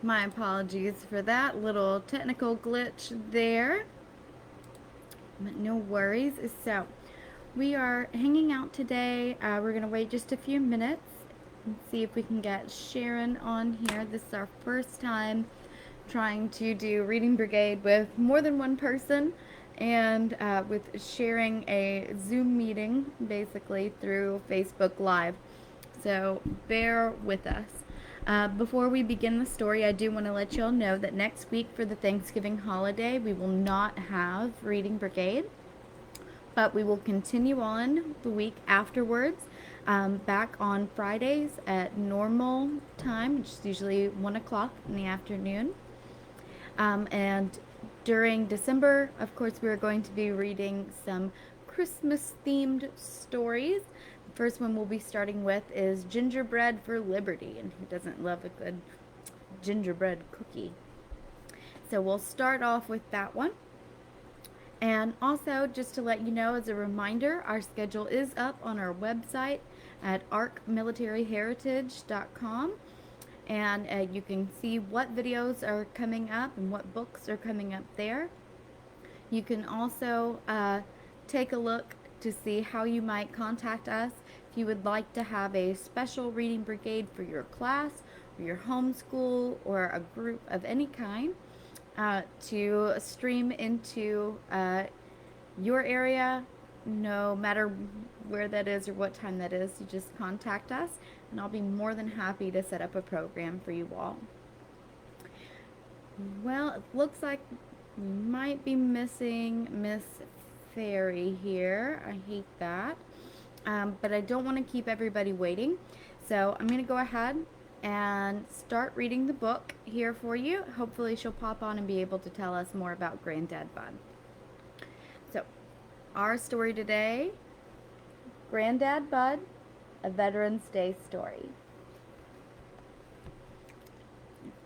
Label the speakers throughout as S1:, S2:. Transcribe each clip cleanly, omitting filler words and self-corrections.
S1: My apologies for that little technical glitch there, but no worries. So, we are hanging out today. We're going to wait just a few minutes and see if we can get Sharon on here. This is our first time trying to do Reading Brigade with more than one person and with sharing a Zoom meeting basically through Facebook Live. So bear with us. Before we begin the story, I do want to let you all know that next week for the Thanksgiving holiday, we will not have Reading Brigade, but we will continue on the week afterwards, back on Fridays at normal time, which is usually 1 o'clock in the afternoon. And during December, of course, we are going to be reading some Christmas themed stories. The first one we'll be starting with is Gingerbread for Liberty, and who doesn't love a good gingerbread cookie? So we'll start off with that one. And also, just to let you know, as a reminder, our schedule is up on our website at arcmilitaryheritage.com. And you can see what videos are coming up and what books are coming up there. You can also take a look to see how you might contact us if you would like to have a special reading brigade for your class or your homeschool or a group of any kind to stream into your area, no matter where that is or what time that is. You just contact us and I'll be more than happy to set up a program for you all. Well, it looks like we might be missing Miss Ferry here. I hate that. But I don't want to keep everybody waiting. So I'm going to go ahead and start reading the book here for you. Hopefully she'll pop on and be able to tell us more about Granddad Bud. So, our story today, Granddad Bud, a Veterans Day story.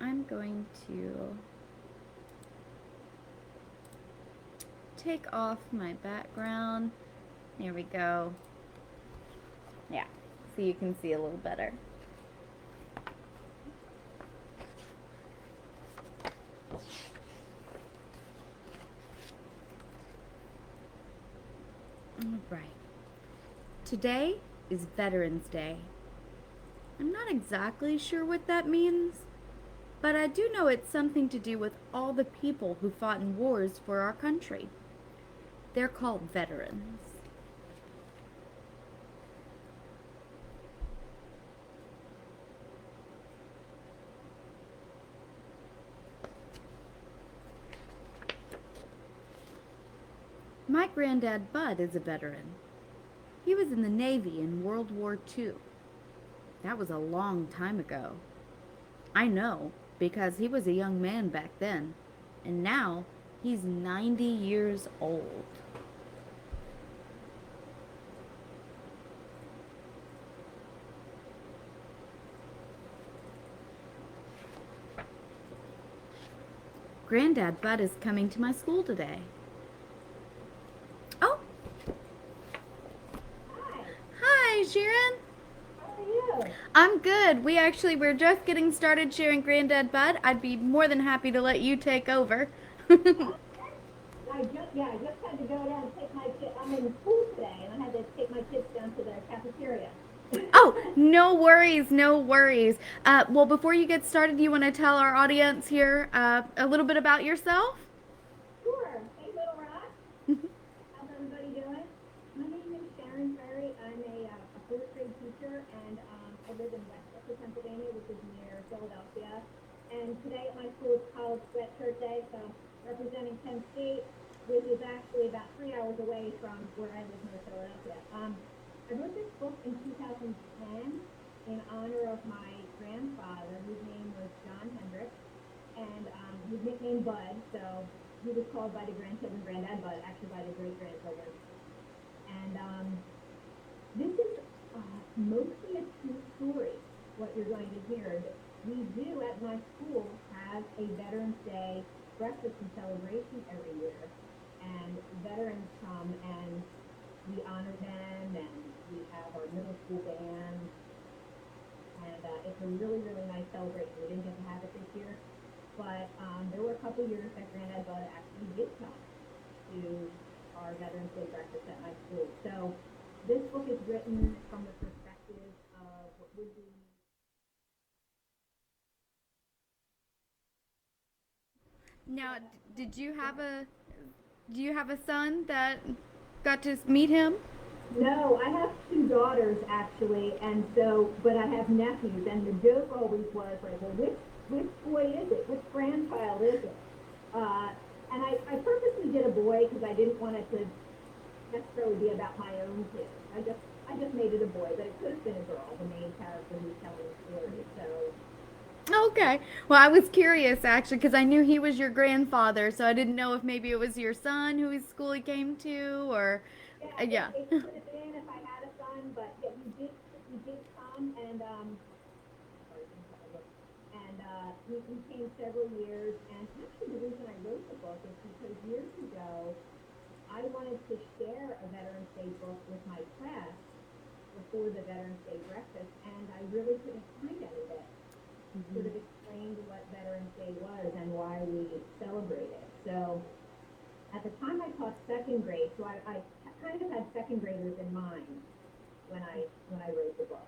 S1: I'm going to take off my background. There we go. Yeah, so you can see a little better. All right. Today is Veterans Day. I'm not exactly sure what that means, but I do know it's something to do with all the people who fought in wars for our country. They're called veterans. My granddad Bud is a veteran. He was in the Navy in World War II. That was a long time ago. I know, because he was a young man back then, and now he's 90 years old. Granddad Bud is coming to my school today. Oh! Hi, Sharon!
S2: How are you?
S1: I'm good. We're just getting started sharing Granddad Bud. I'd be more than happy to let you take over.
S2: I just had to go down and take my kids. I'm in school today, and I had to take my kids down to the cafeteria.
S1: Oh, no worries, no worries. Well, before you get started, do you want to tell our audience here a little bit about yourself?
S2: Sure. Hey, Little Rock. How's everybody doing? My name is Sharon Ferry. I'm a fourth grade teacher, and I live in Westchester, Pennsylvania, which is near Philadelphia. And today at my school is College Sweatshirt Day, so representing Penn State, which is actually about 3 hours away from where I live near Philadelphia. I wrote this book in 2010 in honor of my grandfather, whose name was John Hendricks, and his nickname Bud, so he was called by the grandchildren Granddad Bud, actually by the great-grandchildren. And this is mostly a true story, what you're going to hear. We do at my school have a Veterans Day breakfast and celebration every year, and veterans come and we honor them, and we have our middle school band, and it's a really, really nice celebration. We didn't get to have it this year, couple years that Granddad Bud actually did come to our Veterans Day breakfast at my school. So this book is written from the perspective of what would be.
S1: Now, did you have a do you have a son that got to meet him?
S2: No, I have two daughters actually, and so, but I have nephews, and the joke always was like, well, which boy is it? Which grandchild is it? Uh, and I purposely did a boy because I didn't want it to necessarily be about my own kids. I just made it a boy, but it could have been a girl, the main character who's telling the story. So
S1: Okay. Well, I was curious actually because I knew he was your grandfather, so I didn't know if maybe it was your son whose school he came to, or
S2: yeah,
S1: yeah.
S2: it could have been if I had a son, but yeah, he did come, and sorry, and he came several years. And actually, the reason I wrote the book is because years ago I wanted to share a Veterans Day book with my class before the Veterans Day breakfast, and I really couldn't find any that sort of explained what Veterans Day was and why we celebrate it. So at the time I taught second grade, so I kind of had second graders in mind when I wrote the book.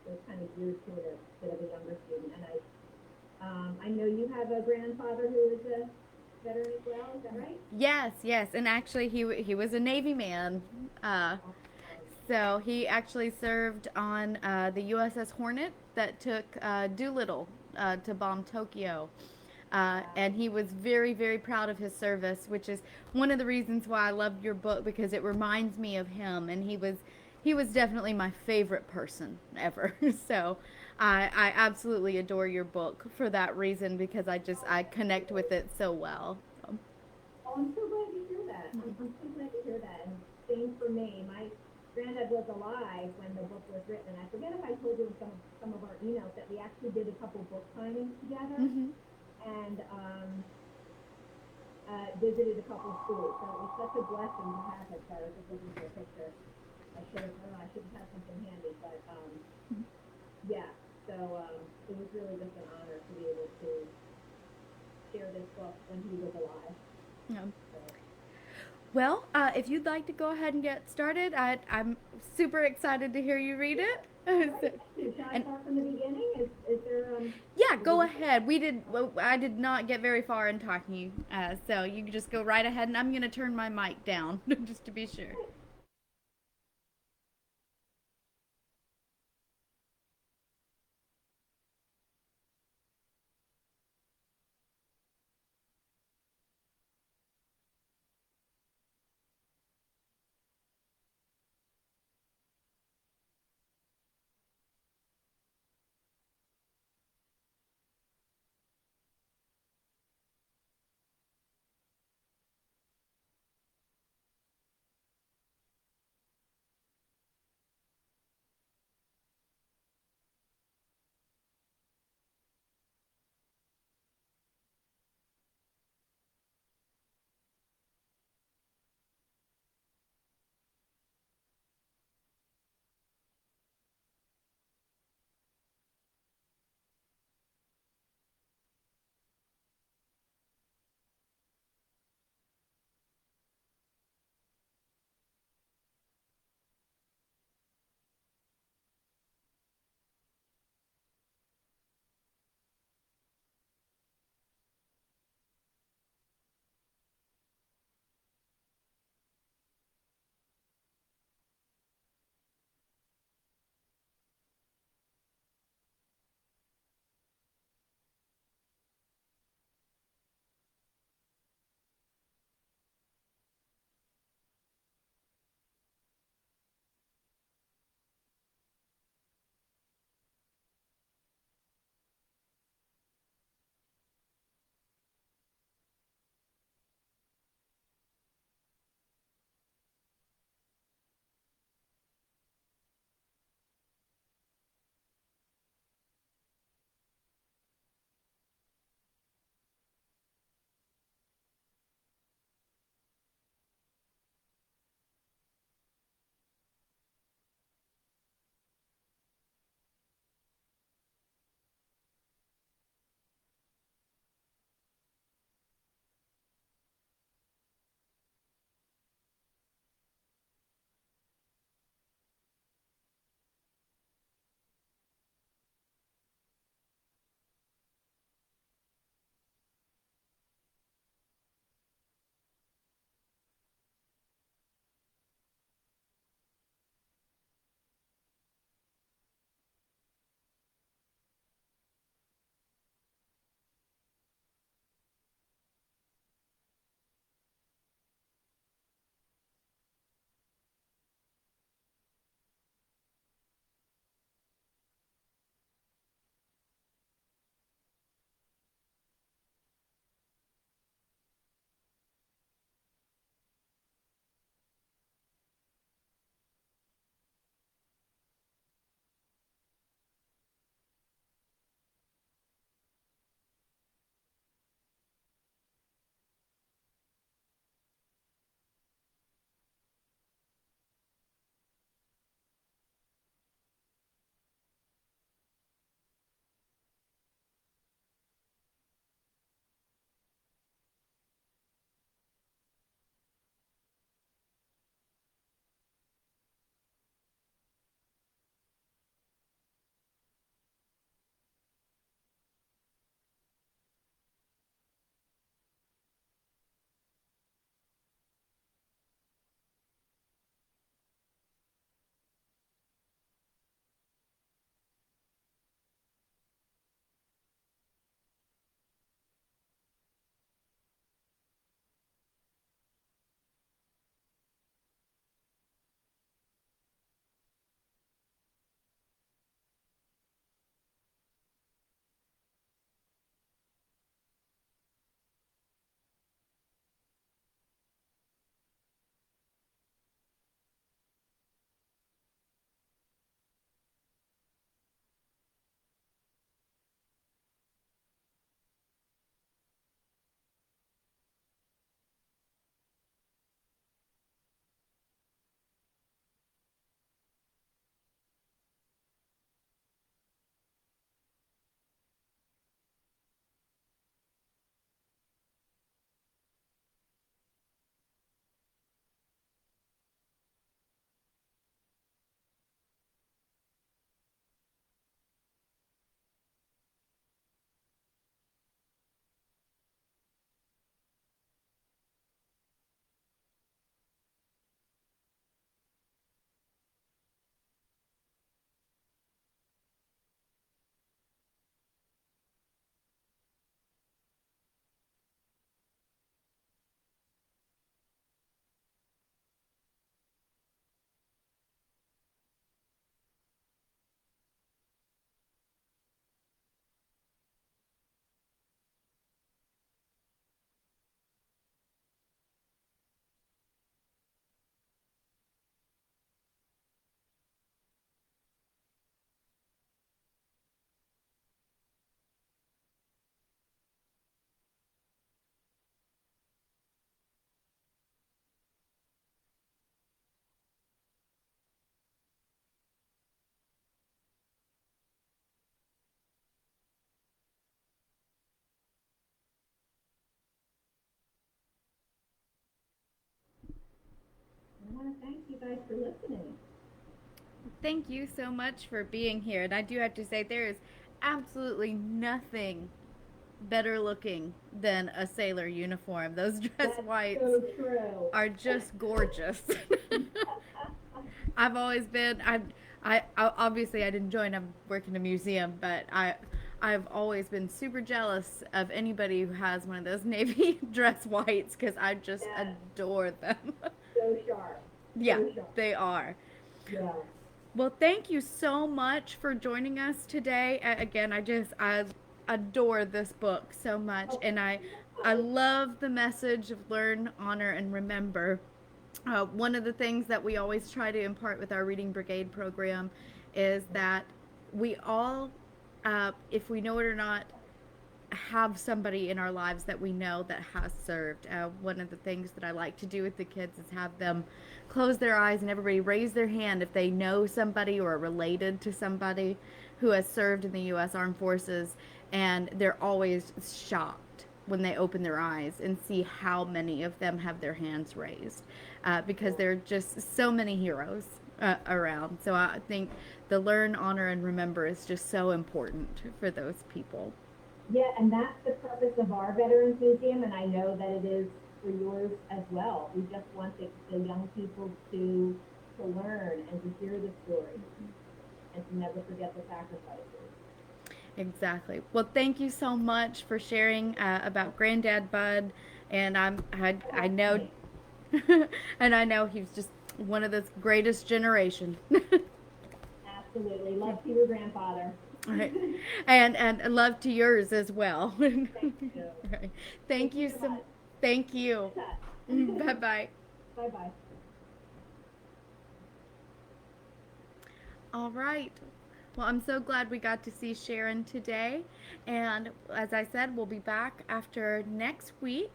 S2: So it's kind of geared toward a bit of a younger student. And I know you have a grandfather who is a veteran as well. Is that right?
S1: Yes, yes, and actually he was a Navy man. Uh, so he actually served on the USS Hornet that took Doolittle to bomb Tokyo. And he was very, very proud of his service, which is one of the reasons why I loved your book because it reminds me of him, and he was definitely my favorite person ever. So I absolutely adore your book for that reason because I connect with it so well. So.
S2: Oh, I'm so glad to hear that. I'm so glad to hear that. And same for me. My granddad was alive when the book was written. And I forget if I told you in some of our emails that we actually did a couple book signings together
S1: Mm-hmm.
S2: and visited a couple schools. So it was such a blessing to have him. Sorry, I was just looking for a picture. I should have had something handy, but yeah. So it was really just an honor to be able to share this book when he was alive.
S1: Yeah.
S2: So.
S1: Well, if you'd like to go ahead and get started, I'm super excited to hear you read it.
S2: All right. Should I
S1: And
S2: start from the beginning? Is there
S1: yeah,
S2: is
S1: go
S2: it,
S1: ahead. I did not get very far in talking, so you can just go right ahead, and I'm gonna turn my mic down just to be sure.
S2: guys for listening.
S1: Thank you so much for being here. And I do have to say, there is absolutely nothing better looking than a sailor uniform. Those dress
S2: That's
S1: whites
S2: so true.
S1: are just gorgeous. I've always been obviously I didn't join. I work in a museum, but I've always been super jealous of anybody who has one of those navy dress whites because I just
S2: Yes.
S1: adore them.
S2: So sharp.
S1: Yeah,
S2: So sharp.
S1: they are.
S2: Yeah.
S1: Well, thank you so much for joining us today. Again, I adore this book so much, and I love the message of learn, honor, and remember. One of the things that we always try to impart with our Reading Brigade program is that we all, if we know it or not, have somebody in our lives that we know that has served. One of the things that I like to do with the kids is have them close their eyes and everybody raise their hand if they know somebody or are related to somebody who has served in the U.S. Armed Forces, and they're always shocked when they open their eyes and see how many of them have their hands raised, because there are just so many heroes around. So I think the learn, honor, and remember is just so important for those people.
S2: Yeah, and that's the purpose of our Veterans Museum, and I know that it is for yours as well. We just want the young people to learn and to hear the stories and to never forget the sacrifices.
S1: Exactly. Well, thank you so much for sharing about Granddad Bud, and I know, and I know he's just one of the greatest generation.
S2: Absolutely. Love to your grandfather.
S1: Right. And love to yours as well.
S2: Thank you.
S1: Right. Thank you
S2: so
S1: so.
S2: much.
S1: Thank you. Bye bye.
S2: Bye-bye.
S1: All right. Well, I'm so glad we got to see Sharon today. And as I said, we'll be back after next week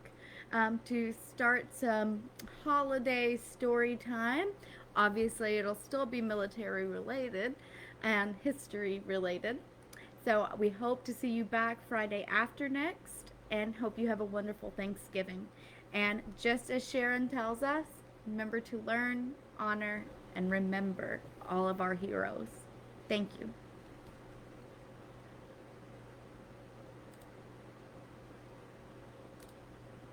S1: to start some holiday story time. Obviously, it'll still be military related and history related. So we hope to see you back Friday after next and hope you have a wonderful Thanksgiving. And just as Sharon tells us, remember to learn, honor, and remember all of our heroes. Thank you.